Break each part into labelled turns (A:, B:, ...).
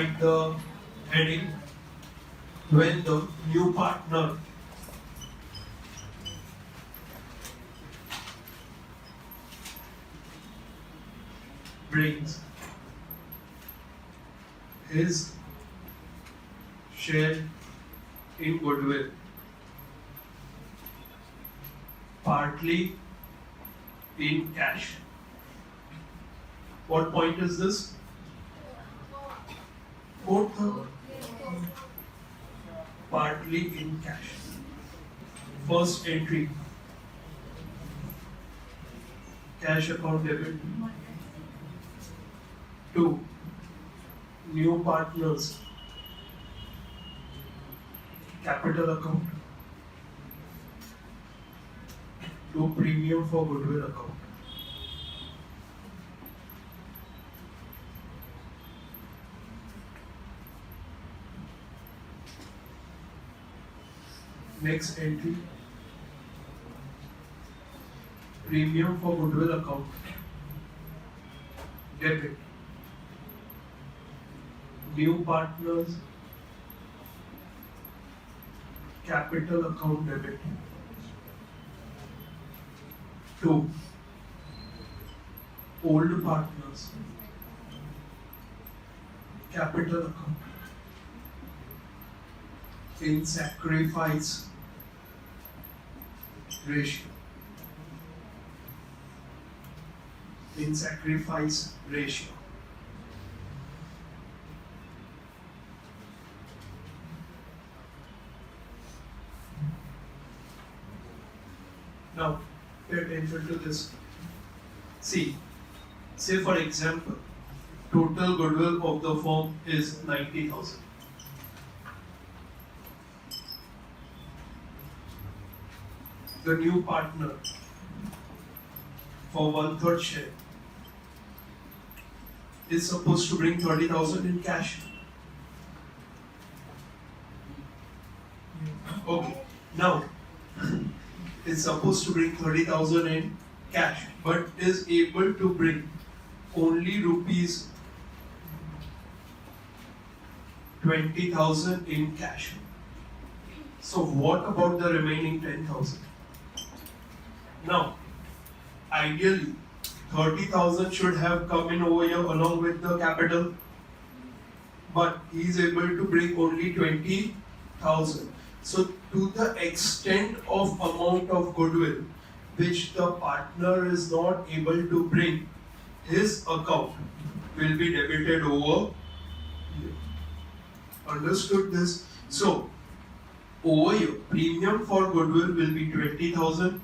A: write the heading when the new partner brings his share in goodwill, partly in cash. What point is this? Fourth, partly in cash. First entry, cash account debit. 2. New partners, capital account. 2. Premium for goodwill account. Next entry, premium for goodwill account, debit. New partners, capital account debit. 2. Old partners, capital account. In sacrifice ratio. In sacrifice ratio. Now, pay attention to this. See, say for example, total goodwill of the firm is 90,000. The new partner for 1/3 share is supposed to bring 30,000 in cash. Okay, now is supposed to bring 30,000 in cash, but is able to bring only rupees 20,000 in cash. So what about the remaining 10,000? Now, ideally, 30,000 should have come in over here along with the capital, but he is able to bring only 20,000. So, to the extent of amount of goodwill which the partner is not able to bring, his account will be debited over here. Understood this? So, over here, premium for goodwill will be 20,000.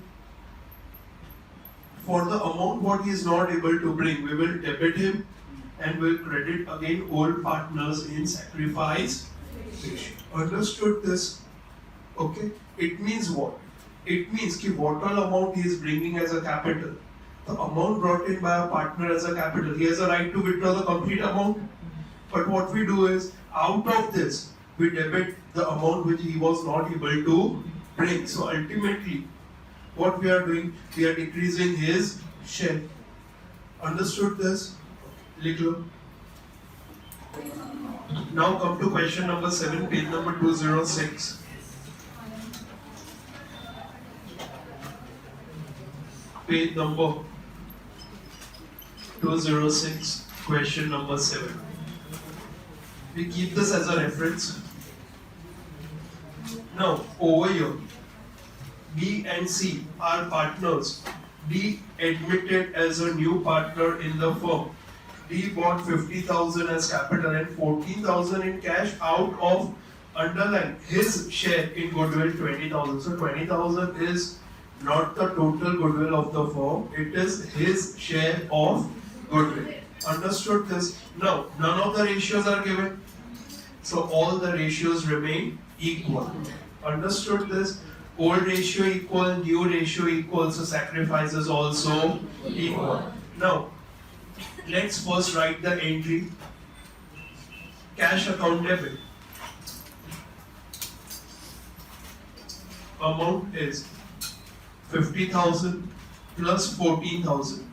A: For the amount what he is not able to bring, we will debit him and will credit again old partners in sacrifice ratio. Understood this? Okay. It means what? It means कि what all amount he is bringing as a capital, the amount brought in by a partner as a capital, he has a right to withdraw the complete amount. But what we do is, out of this, we debit the amount which he was not able to bring. So ultimately, what we are doing, we are decreasing his share. Understood this? Likh. Now come to question number 7, page number 206. Page number 206, question number 7. We keep this as a reference. Now, over here, B and C are partners. D admitted as a new partner in the firm. D bought 50,000 as capital and 14,000 in cash out of underline his share in goodwill 20,000. So 20,000 is not the total goodwill of the firm, it is his share of goodwill. Understood this? Now, none of the ratios are given. So all the ratios remain equal. Understood this? Old ratio equal, new ratio equal, so sacrifice is also equal. Now, let's first write the entry. Cash account debit. Amount is 50,000 plus 14,000.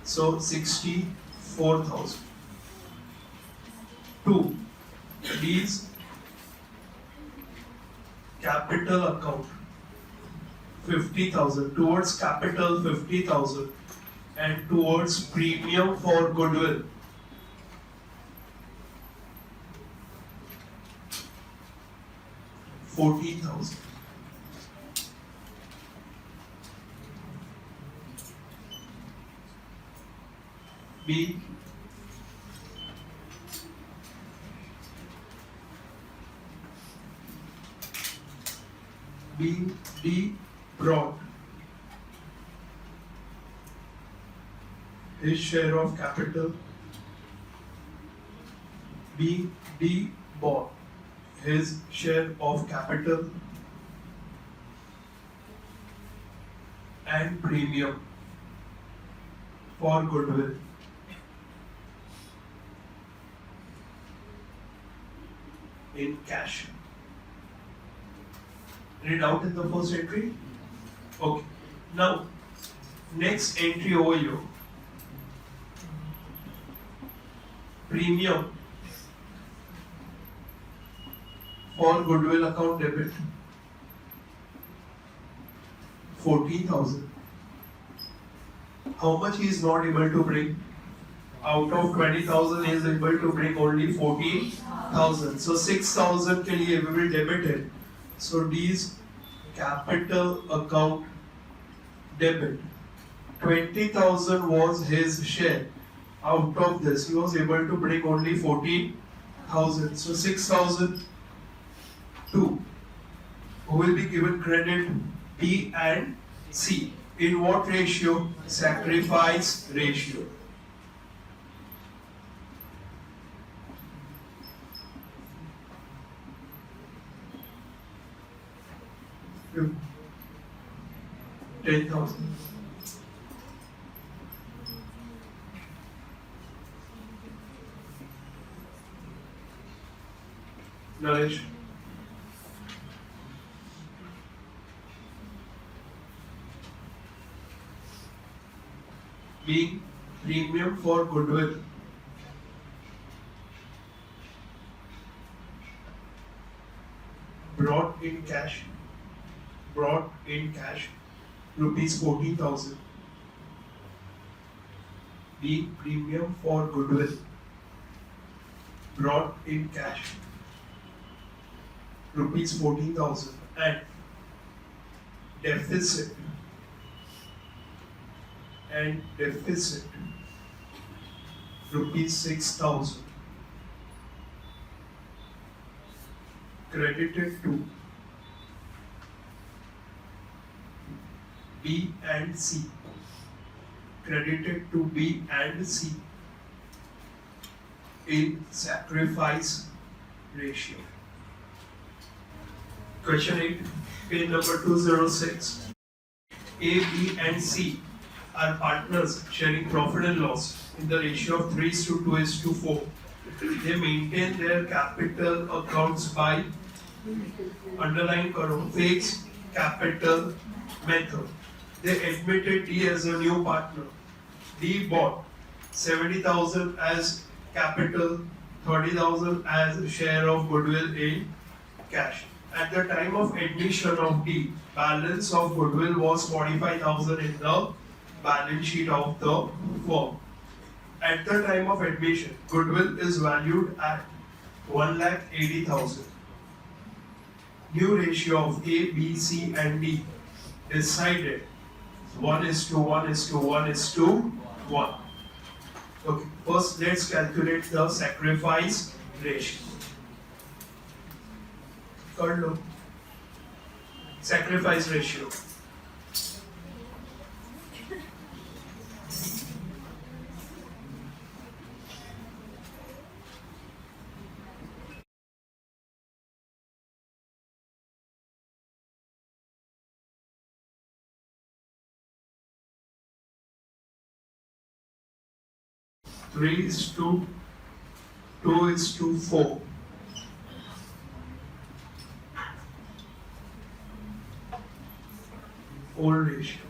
A: So 64,000. 2. D's capital account 50,000 towards capital 50,000 and towards premium for goodwill 14,000. B D brought his share of capital. B D bought his share of capital and premium for goodwill. In cash. Any doubt in the first entry? Okay. Now, next entry over here. Premium for goodwill account debit 14,000. How much he is not able to bring? Out of 20,000 he is able to bring only 14,000. So 6,000 के लिए we will debit it. So D's capital account debit 20,000 was his share. Out of this he was able to bring only 14,000. So 6,000 2. Who will be given credit? B and C. In what ratio? Sacrifice ratio. Hmm. 10,000. Naresh. Being premium for goodwill brought in cash rupees 14,000. Being premium for goodwill brought in cash rupees 14,000 and deficit rupees 6,000 credited to B and C. Credited to B and C in sacrifice ratio. Question 8, page number 206. A, B and C are partners sharing profit and loss in the ratio of 3:2:4. They maintain their capital accounts by underline karo fixed capital method. They admitted D as a new partner. D bought 70,000 as capital, 30,000 as share of goodwill in cash. At the time of admission of D, balance of goodwill was 45,000 in the balance sheet of the firm. At the time of admission, goodwill is valued at 1,80,000. New ratio of A, B, C and D decided 1:1:1:1. Okay, first let's calculate the sacrifice ratio. कर लो. Sacrifice ratio. Three is to 2:4. Old ratio.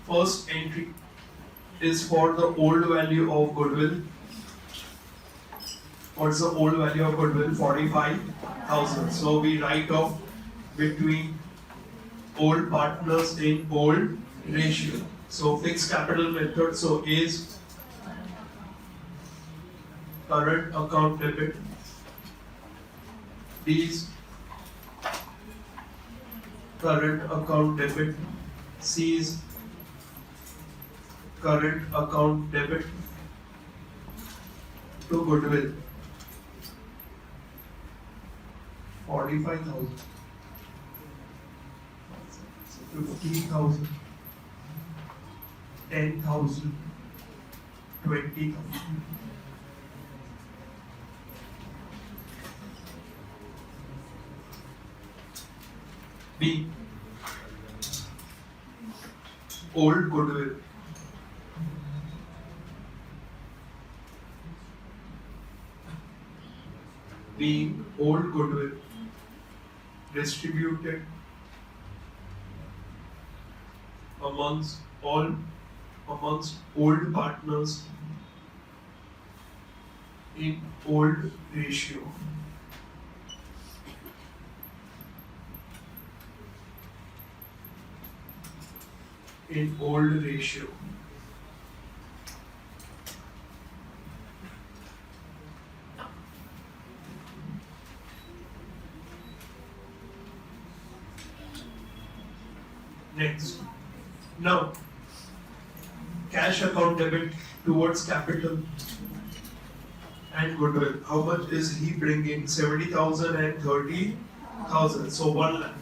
A: First entry is for the old value of goodwill. What's the old value of goodwill? 45,000. So we write off between old partners in old ratio. So fixed capital method. So is current account debit. D is current account debit. C is current account debit to goodwill. 45,000. 15,000. 10,000. 20,000. B. Old goodwill. Being old goodwill distributed amongst old partners in old ratio. In old ratio. Next. Now, cash account debit towards capital and goodwill. How much is he bringing? 70,000 and 30,000. So 1 lakh.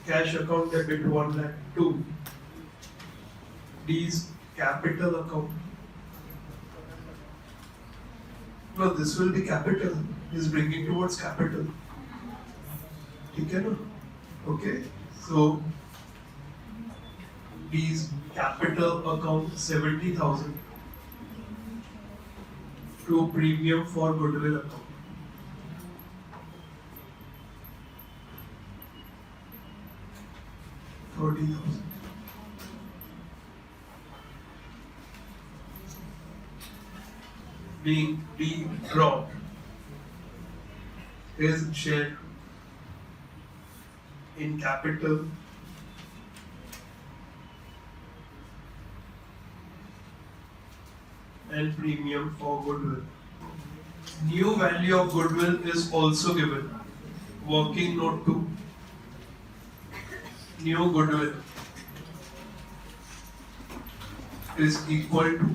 A: Cash account debit 1 lakh. 2. D is capital account. No, this will be capital. He's bringing towards capital. Okay, so these capital account 70,000 to premium for goodwill account. $30,000. Being D brought his share in capital and premium for goodwill. New value of goodwill is also given. Working note 2. New goodwill is equal to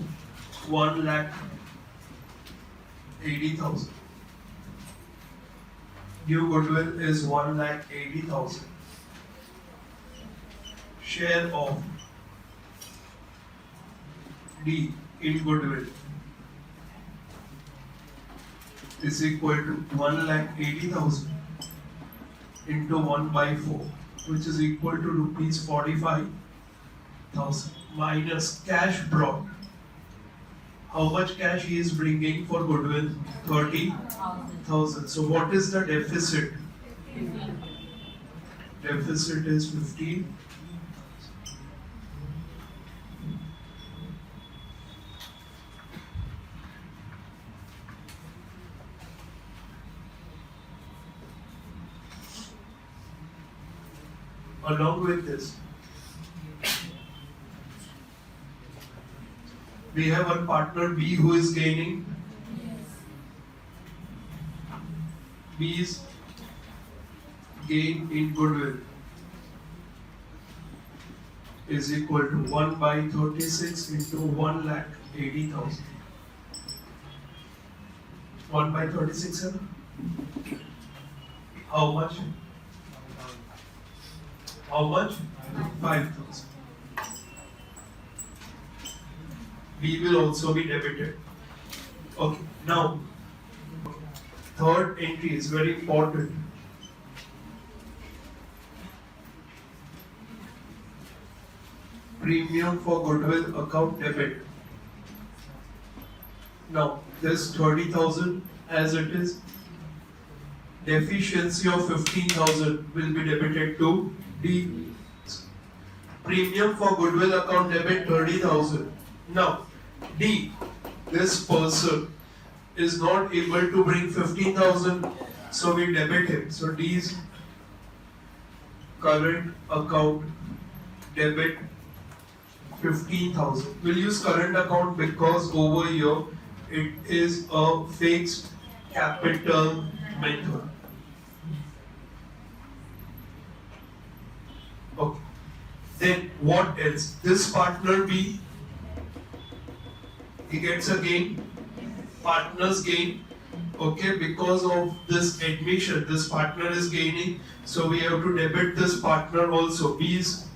A: 1,80,000. New goodwill is 1,80,000. Share of D in goodwill is equal to 1,80,000 into 1/4, which is equal to rupees 45,000 minus cash brought. How much cash he is bringing for goodwill? 30,000. So what is the deficit? Deficit is 15. Along with this, we have one partner B who is gaining. B's gain in goodwill is equal to 1/36 into 1,80,000. 1/36, sir? How much? How much? 5,000. B will also be debited. Okay, now third entry is very important. Premium for goodwill account debit. Now this 30,000 as it is, deficiency of 15,000 will be debited to D. Premium for goodwill account debit 30,000. Now, D, this person is not able to bring 15,000, so we debit him. So D is current account debit 15,000. We'll use current account because over here it is a fixed capital method. Okay. Then what else? This partner B, he gets a gain, partner's gain. Okay, because of this admission, this partner is gaining, so we have to debit this partner also. B is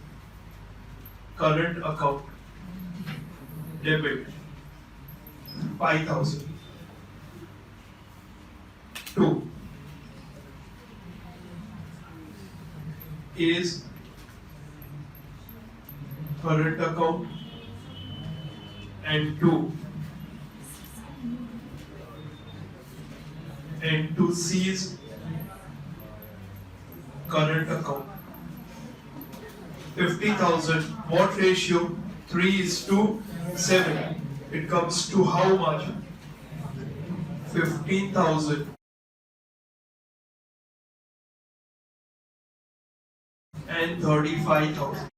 A: current account debit 5,000. 2 is current account and 2 C is current account. 50,000, what ratio? 3:7. It comes to how much? 15,000 and 35,000.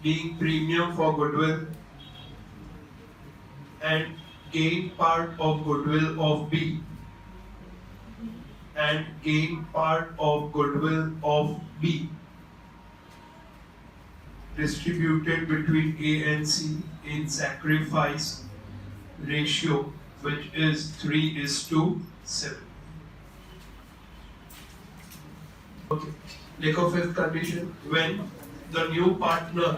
A: Being premium for goodwill and gain part of goodwill of B and gain part of goodwill of B distributed between A and C in sacrifice ratio, which is 3:7. Okay. Take a fifth condition, when the new partner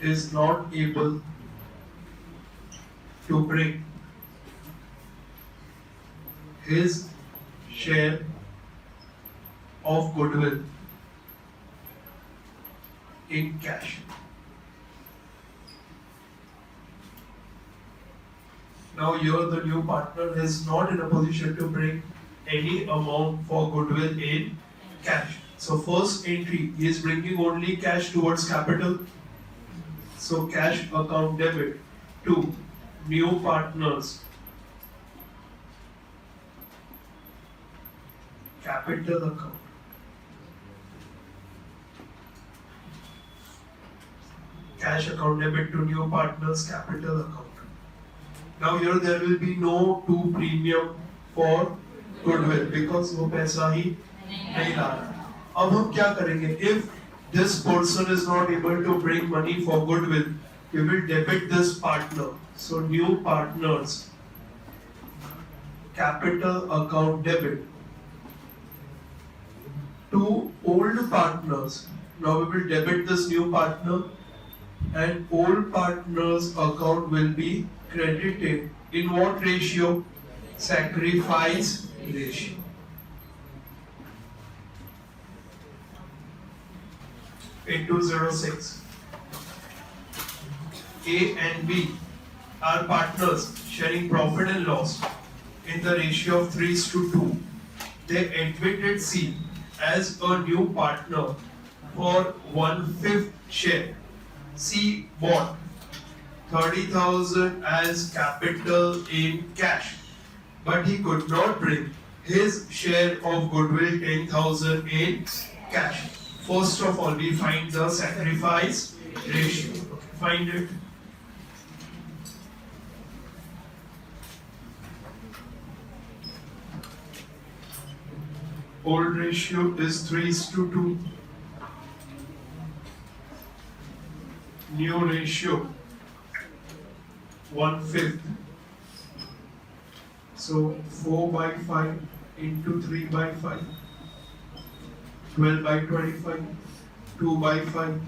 A: is not able to bring his share of goodwill in cash. Now here the new partner is not in a position to bring any amount for goodwill in cash. So first entry, he is bringing only cash towards capital. So cash account debit to new partners, capital account. Cash account debit to new partners, capital account. Now here there will be no 2 premium for goodwill because वो पैसा ही नहीं ला रहा. अब हम क्या करेंगे? If this person is not able to bring money for goodwill, we will debit this partner. So new partners, capital account debit to old partners. Now we will debit this new partner and old partners account will be credited in what ratio? Sacrifice ratio. Into 06. A and B are partners sharing profit and loss in the ratio of 3:2. They admitted C as a new partner for 1/5 share. C bought 30,000 as capital in cash, but he could not bring his share of goodwill 10,000 in cash. First of all, we find the sacrifice ratio. Find it. Old ratio is 3:2. New ratio 1/5. So 4/5 into 3/5. 12/25, 2/5.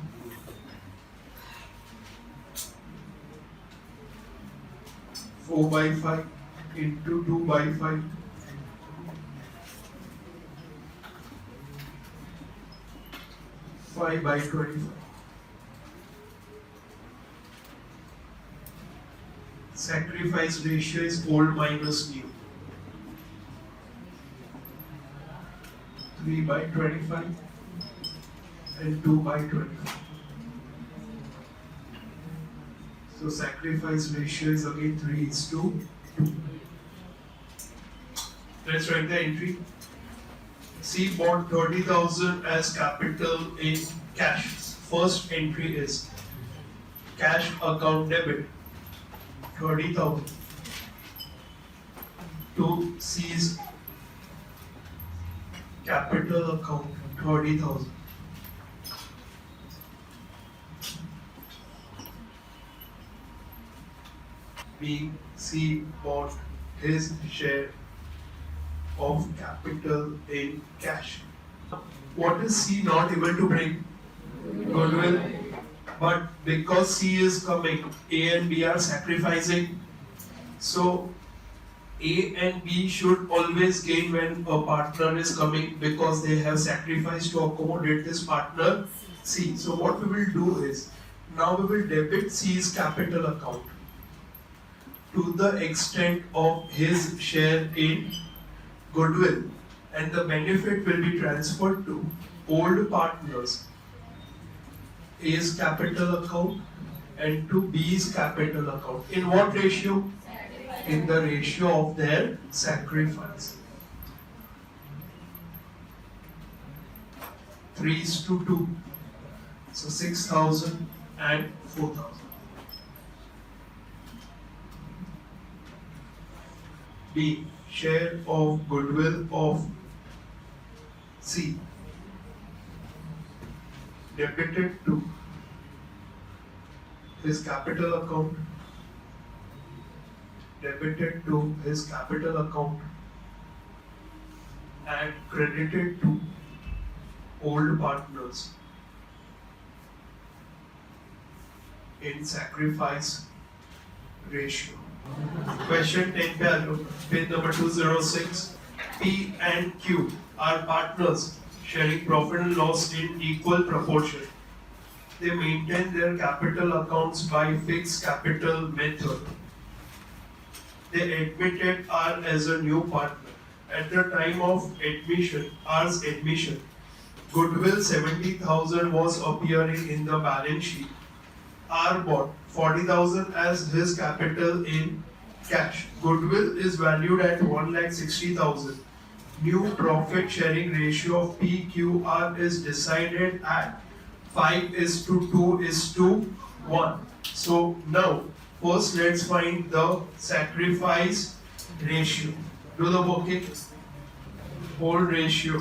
A: 4/5 into 2/5. 25 by 25. Sacrifice ratio is old minus new. 3 by 25 and 2 by 25. So sacrifice ratio is again 3:2. Let's write the entry. C bought 30,000 as capital in cash. First entry is cash account debit 30,000 to C's capital account 30,000. B. C bought his share of capital in cash. What is C not able to bring? Goodwill. But because C is coming, A and B are sacrificing. So A and B should always gain when a partner is coming because they have sacrificed to accommodate this partner C. So what we will do is, now we will debit C's capital account to the extent of his share in goodwill, and the benefit will be transferred to old partners A's capital account and to B's capital account. In what ratio? In the ratio of their sacrifice. 3:2. So 6,000 and 4,000. B. Share of goodwill of C debited to his capital account, debited to his capital account and credited to old partners in sacrifice ratio. Question 10 पे आ लो. Pin number 206. P and Q are partners sharing profit and loss in equal proportion. They maintain their capital accounts by fixed capital method. They admitted R as a new partner. At the time of admission, R's admission, goodwill 70,000 was appearing in the balance sheet. R bought 40,000 as his capital in cash. Goodwill is valued at 1,60,000. New profit sharing ratio of PQR is decided at 5:2:1. So now, first let's find the sacrifice ratio. Do the working. Whole ratio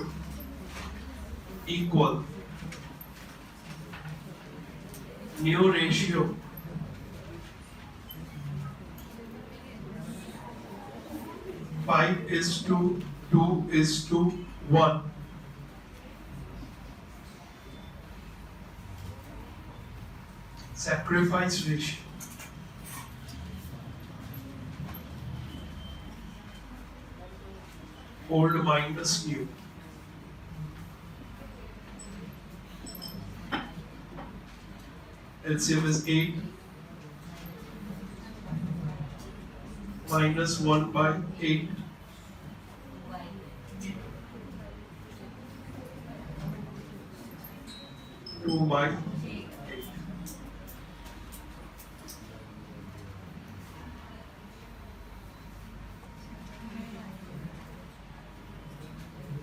A: equal new ratio five is to 2:1. Sacrifice ratio old minus new. LCM is 8 minus 1 by 8. 2 by 8.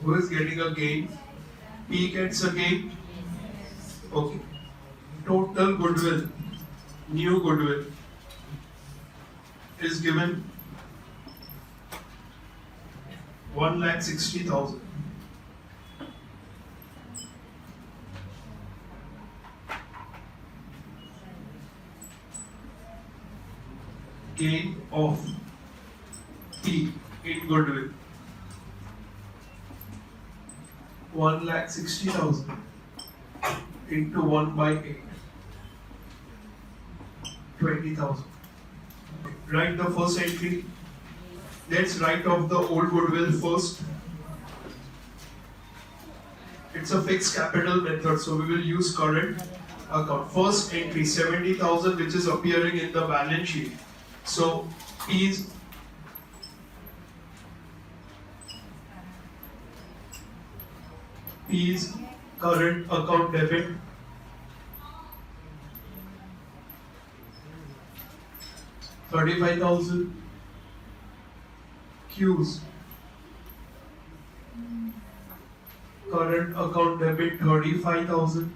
A: Who is getting a gain? P gets a gain. Okay. Total goodwill, new goodwill, is given 1,60,000. Gain of P in goodwill 1,60,000 into 1 by 8. 20,000. Write the first entry. Let's write off the old goodwill first. It's it's a fixed capital method, so we will use current account. First entry 70,000, which is appearing in the balance sheet. So P's current account debit. $35,000. Q's current account debit 35,000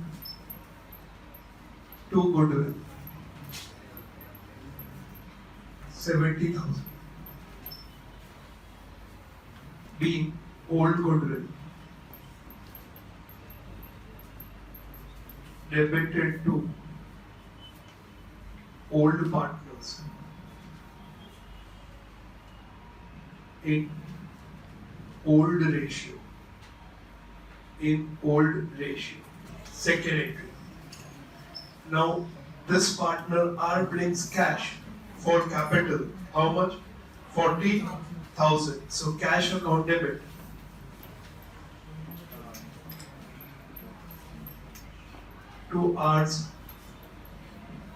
A: to goodwill 70,000. B, old goodwill debited to old partners in old ratio. Second entry. Now this partner R brings cash for capital. How much? 40,000. So cash account debit. To R's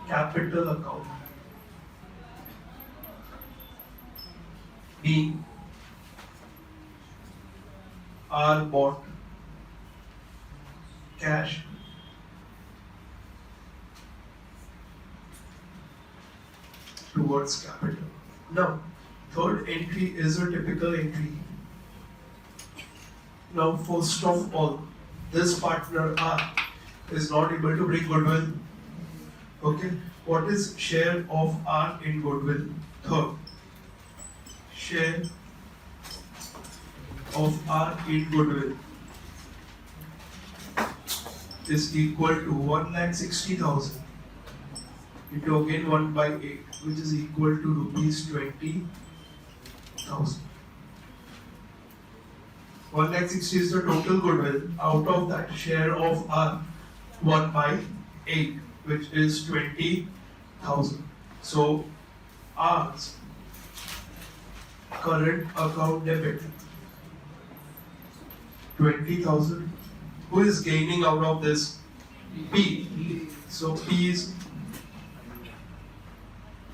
A: capital account. B, R bought cash towards capital. Now, third entry is a typical entry. Now, first of all, this partner R is not able to bring goodwill. Okay, what is share of R in goodwill? Third, share of R in goodwill is equal to 1,60,000 into again 1 by 8, which is equal to rupees 20,000. 1,60,000 is the total goodwill. Out of that, share of R 1 by 8, which is 20,000. So R's current account debit 20,000. Who is gaining out of this? P. So P's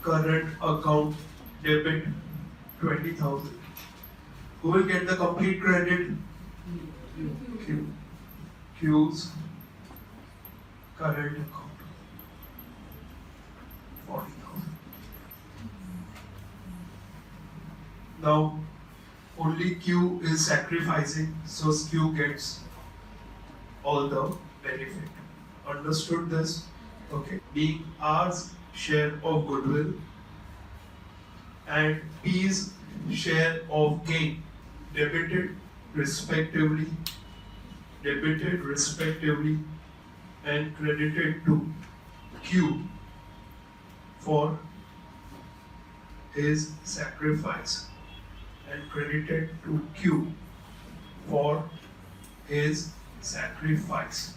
A: current account debit 20,000. Who will get the complete credit? Q. Q's current account 40,000. Now only Q is sacrificing, so Q gets all the benefit. Understood this? Okay. Being R's share of goodwill and P's share of gain debited respectively and credited to Q for his sacrifice and credited to Q for his sacrifice.